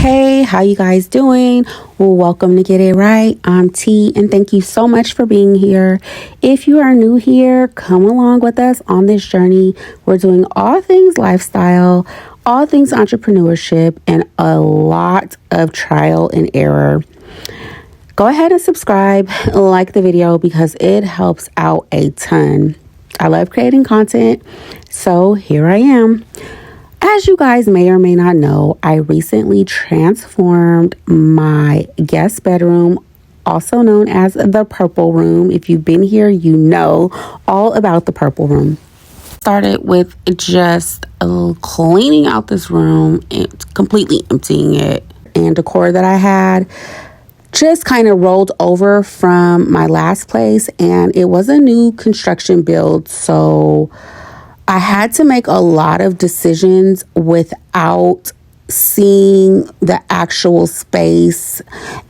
Hey, how you guys doing? Well, welcome to Get It Right. I'm T, and thank you so much for being here. If you are new here, come along with us on this journey. We're doing all things lifestyle, all things entrepreneurship, and a lot of trial and error. Go ahead and subscribe, like the video because it helps out a ton. I love creating content, so here I am. As you guys may or may not know, I recently transformed my guest bedroom, also known as the purple room. If you've been here, you know all about the purple room. Started with just cleaning out this room and completely emptying it, and decor that I had just kind of rolled over from my last place, and it was a new construction build, so I had to make a lot of decisions without seeing the actual space.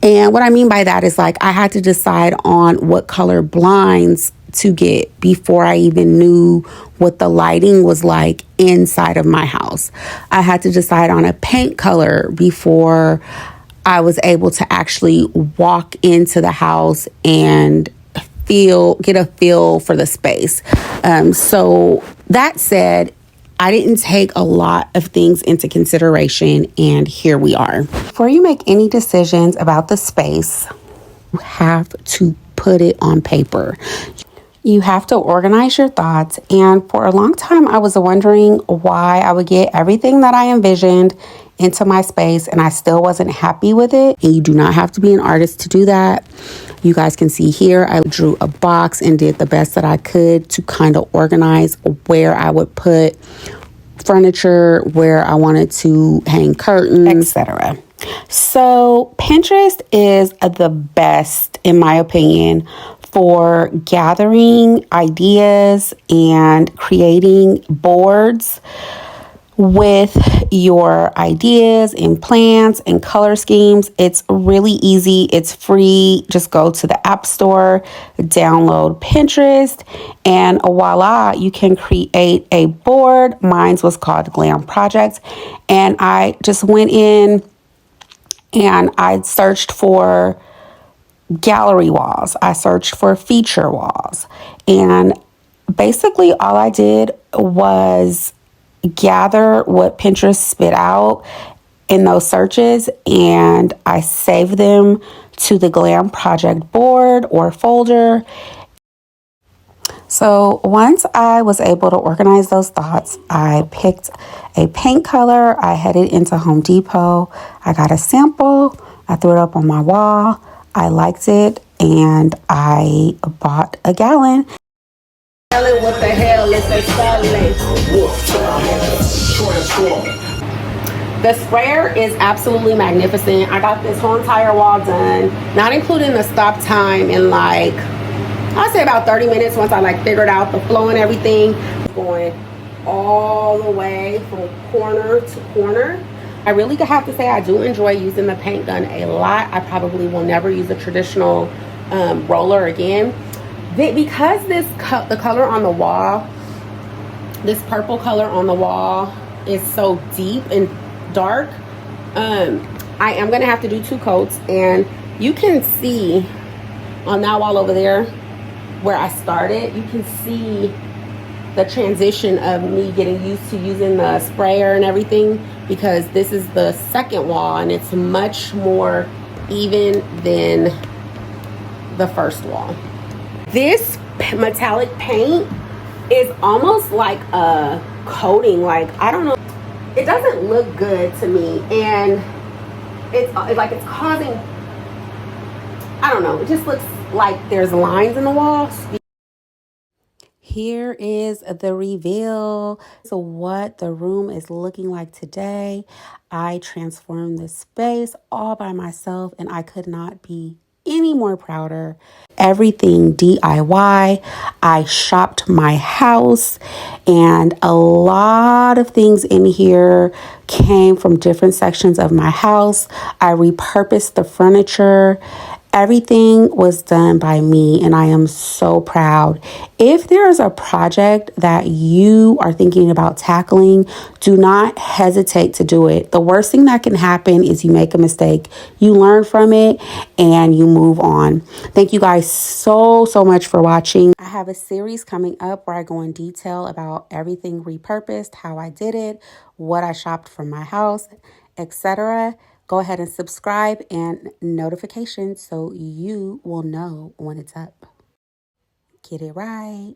And what I mean by that is like I had to decide on what color blinds to get before I even knew what the lighting was like inside of my house. I had to decide on a paint color before I was able to actually walk into the house and get a feel for the space. So that said, I didn't take a lot of things into consideration, and here we are. Before you make any decisions about the space, you have to put it on paper. You have to organize your thoughts, and for a long time, I was wondering why I would get everything that I envisioned into my space and I still wasn't happy with it. And you do not have to be an artist to do that. You guys can see here, I drew a box and did the best that I could to kind of organize where I would put furniture, where I wanted to hang curtains, etc. So Pinterest is the best, in my opinion, for gathering ideas and creating boards with your ideas and plans and color schemes. It's really easy. It's free. Just go to the App Store, download Pinterest, and voila, you can create a board. Mine was called Glam Project. And I just went in and I searched for gallery walls. I searched for feature walls. And basically all I did was gather what Pinterest spit out in those searches, and I saved them to the Glam Project board or folder. So once I was able to organize those thoughts, I picked a paint color. I headed into Home Depot. I got a sample. I threw it up on my wall. I liked it, and I bought a gallon. What the hell is this The sprayer is absolutely magnificent. I got this whole entire wall done, not including the stop time in like, I'd say about 30 minutes once I figured out the flow and everything. Going all the way from corner to corner. I really have to say I do enjoy using the paint gun a lot. I probably will never use a traditional roller again. Because the color on the wall, this purple color on the wall is so deep and dark, I am going to have to do 2 coats. And you can see on that wall over there where I started, you can see the transition of me getting used to using the sprayer and everything, because this is the second wall and it's much more even than the first wall. This metallic paint is almost like a coating. I don't know. It doesn't look good to me. And it's causing, I don't know. It just looks like there's lines in the walls. Here is the reveal. So what the room is looking like today. I transformed this space all by myself, and I could not be any more prouder. Everything DIY. I shopped my house, and a lot of things in here came from different sections of my house. I repurposed the furniture, Everything was done by me, and I am so proud. If there is a project that you are thinking about tackling, do not hesitate to do it. The worst thing that can happen is you make a mistake, you learn from it, and you move on. Thank you guys so much for watching. I have a series coming up where I go in detail about everything repurposed, how I did it, what I shopped from my house, etc. Go ahead and subscribe and notifications so you will know when it's up. Get it right.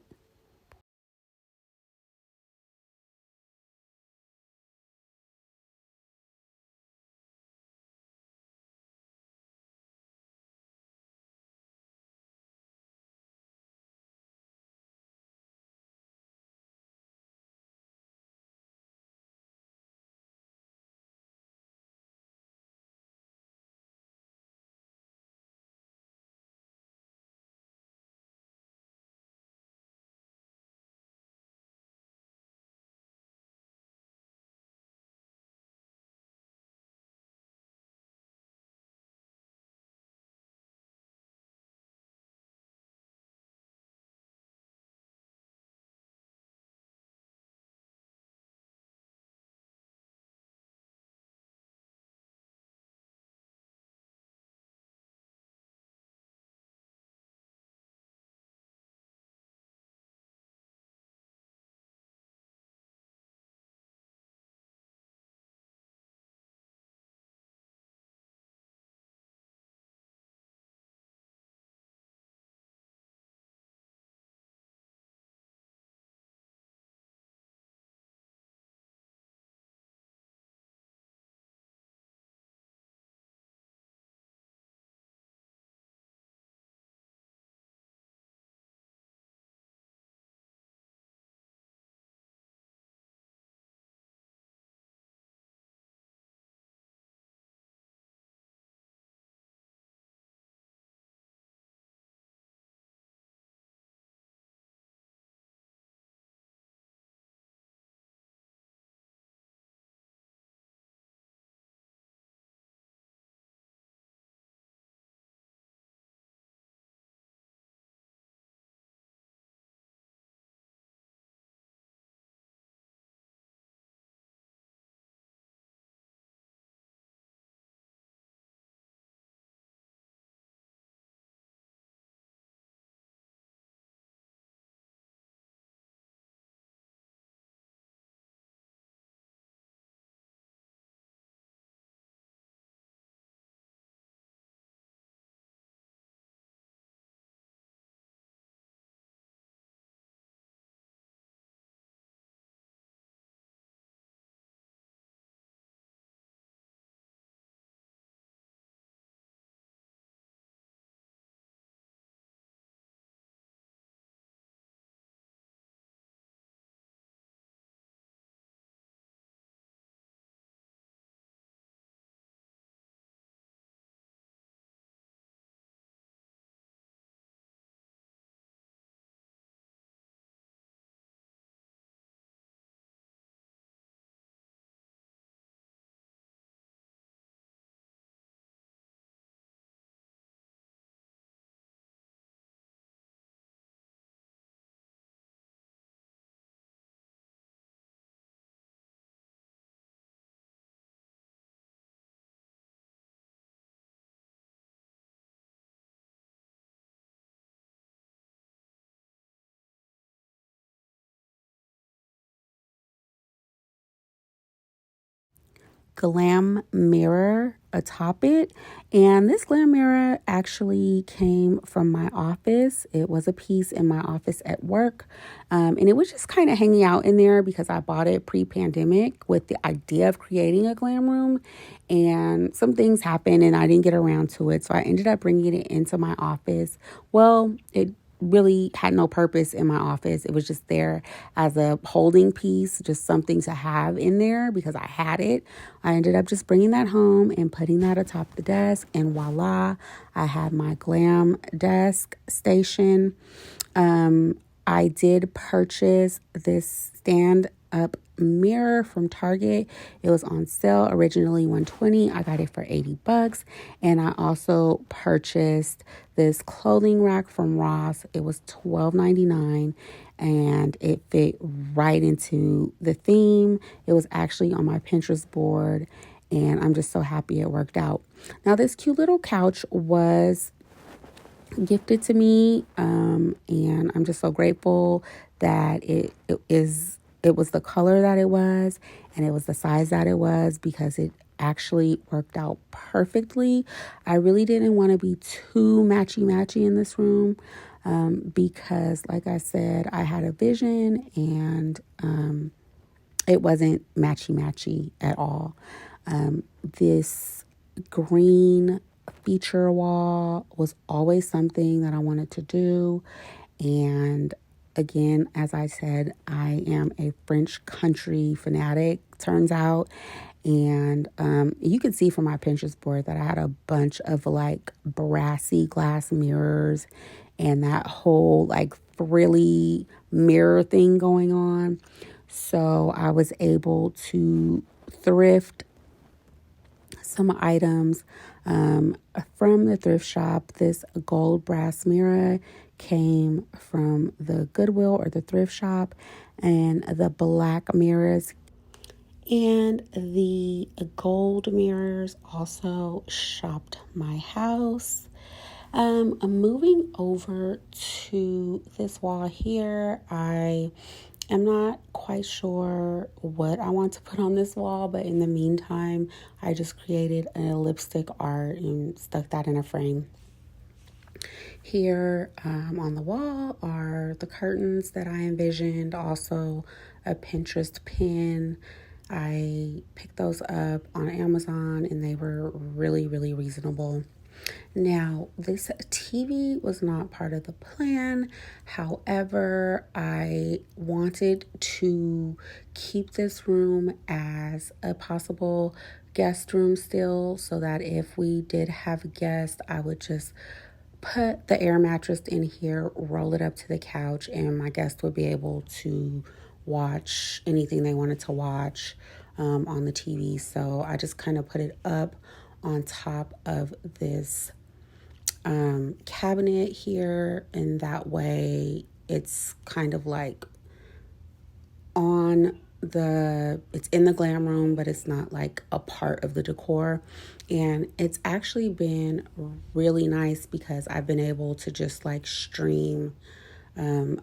Glam mirror atop it. And this glam mirror actually came from my office. It was a piece in my office at work. And it was just kind of hanging out in there because I bought it pre-pandemic with the idea of creating a glam room. And some things happened and I didn't get around to it. So I ended up bringing it into my office. Well, it really had no purpose in my office. It was just there as a holding piece, just something to have in there because I had it. I ended up just bringing that home and putting that atop the desk, and voila, I had my glam desk station. I did purchase this stand up mirror from Target. It was on sale, originally $120. I got it for $80. And I also purchased this clothing rack from Ross. It was $12.99 and it fit right into the theme. It was actually on my Pinterest board and I'm just so happy it worked out. Now this cute little couch was gifted to me, and I'm just so grateful that it was the color that it was and it was the size that it was, because it actually worked out perfectly. I really didn't want to be too matchy in this room, because like I said, I had a vision and it wasn't matchy at all. This green feature wall was always something that I wanted to do. And again, as I said, I am a French country fanatic, turns out. And you can see from my Pinterest board that I had a bunch of like brassy glass mirrors and that whole like frilly mirror thing going on. So I was able to thrift some items from the thrift shop. This gold brass mirror came from the Goodwill or the thrift shop, and the black mirrors and the gold mirrors also shopped my house. I'm moving over to this wall here. I am not quite sure what I want to put on this wall, but in the meantime, I just created a lipstick art and stuck that in a frame. Here on the wall are the curtains that I envisioned, also a Pinterest pin. I picked those up on Amazon and they were really reasonable. Now, this TV was not part of the plan. However, I wanted to keep this room as a possible guest room still, so that if we did have guests, I would just put the air mattress in here, roll it up to the couch, and my guests would be able to watch anything they wanted to watch on the TV. So I just kind of put it up on top of this cabinet here, and that way it's kind of like it's in the glam room, but it's not like a part of the decor. And it's actually been really nice because I've been able to just like stream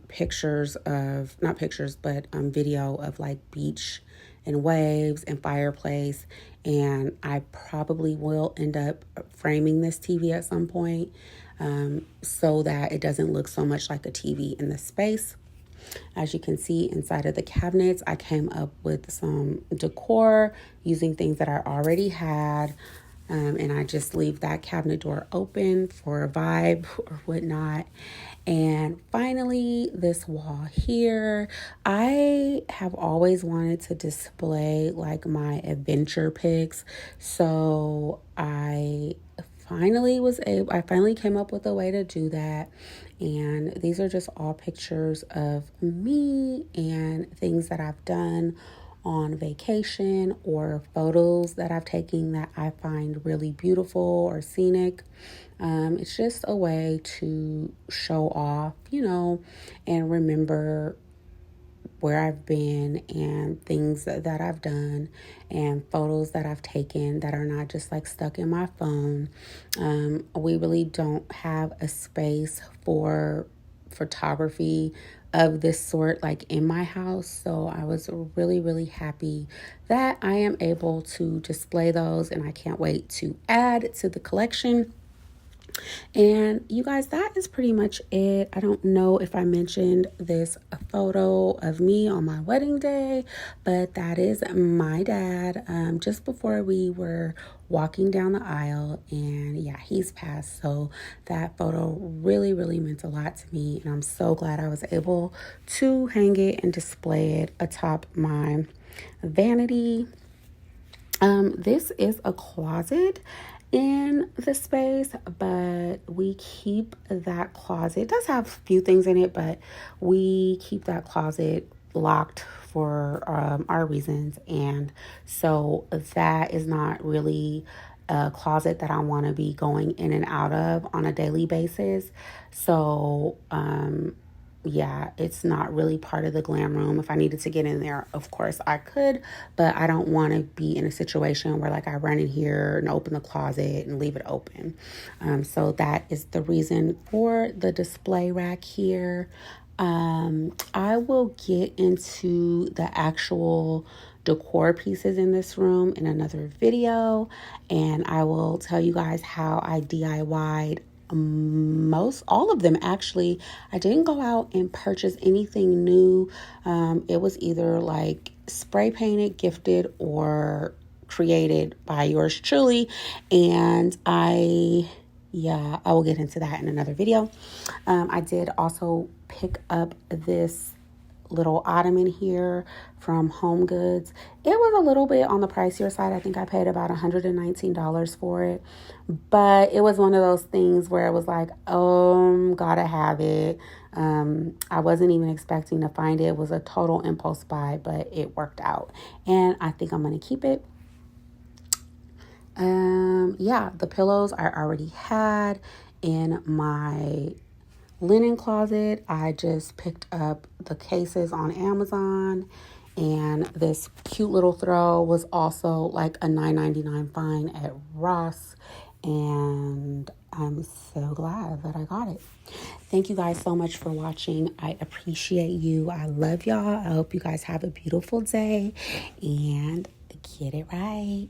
pictures of, not pictures, but video of like beach and waves and fireplace. And I probably will end up framing this TV at some point, so that it doesn't look so much like a TV in the space. As you can see inside of the cabinets, I came up with some decor using things that I already had. And I just leave that cabinet door open for a vibe or whatnot. And finally, this wall here, I have always wanted to display like my adventure pics. So I finally came up with a way to do that. And these are just all pictures of me and things that I've done on vacation, or photos that I've taken that I find really beautiful or scenic. It's just a way to show off, and remember where I've been and things that I've done, and photos that I've taken that are not just like stuck in my phone. We really don't have a space for photography of this sort like in my house, so I was really happy that I am able to display those, and I can't wait to add to the collection. And you guys, that is pretty much it. I don't know if I mentioned this photo of me on my wedding day, but that is my dad just before we were walking down the aisle, and yeah, he's passed. So that photo really meant a lot to me, and I'm so glad I was able to hang it and display it atop my vanity. This is a closet in the space, but we keep that closet. It does have a few things in it, but we keep that closet locked for our reasons. And so that is not really a closet that I want to be going in and out of on a daily basis. So, yeah, it's not really part of the glam room. If I needed to get in there, of course I could, but I don't want to be in a situation where like I run in here and open the closet and leave it open. So that is the reason for the display rack here. I will get into the actual decor pieces in this room in another video, and I will tell you guys how I DIY'd most all of them. Actually, I didn't go out and purchase anything new. It was either like spray painted, gifted, or created by yours truly. And I will get into that in another video. I did also pick up this little ottoman here from Home Goods. It was a little bit on the pricier side. I think I paid about $119 for it, but it was one of those things where it was like, gotta have it. I wasn't even expecting to find it. It was a total impulse buy, but it worked out, and I think I'm gonna keep it. The pillows I already had in my linen closet. I just picked up the cases on Amazon, and this cute little throw was also like a $9.99 find at Ross, and I'm so glad that I got it. Thank you guys so much for watching. I appreciate you. I love y'all. I hope you guys have a beautiful day and get it right.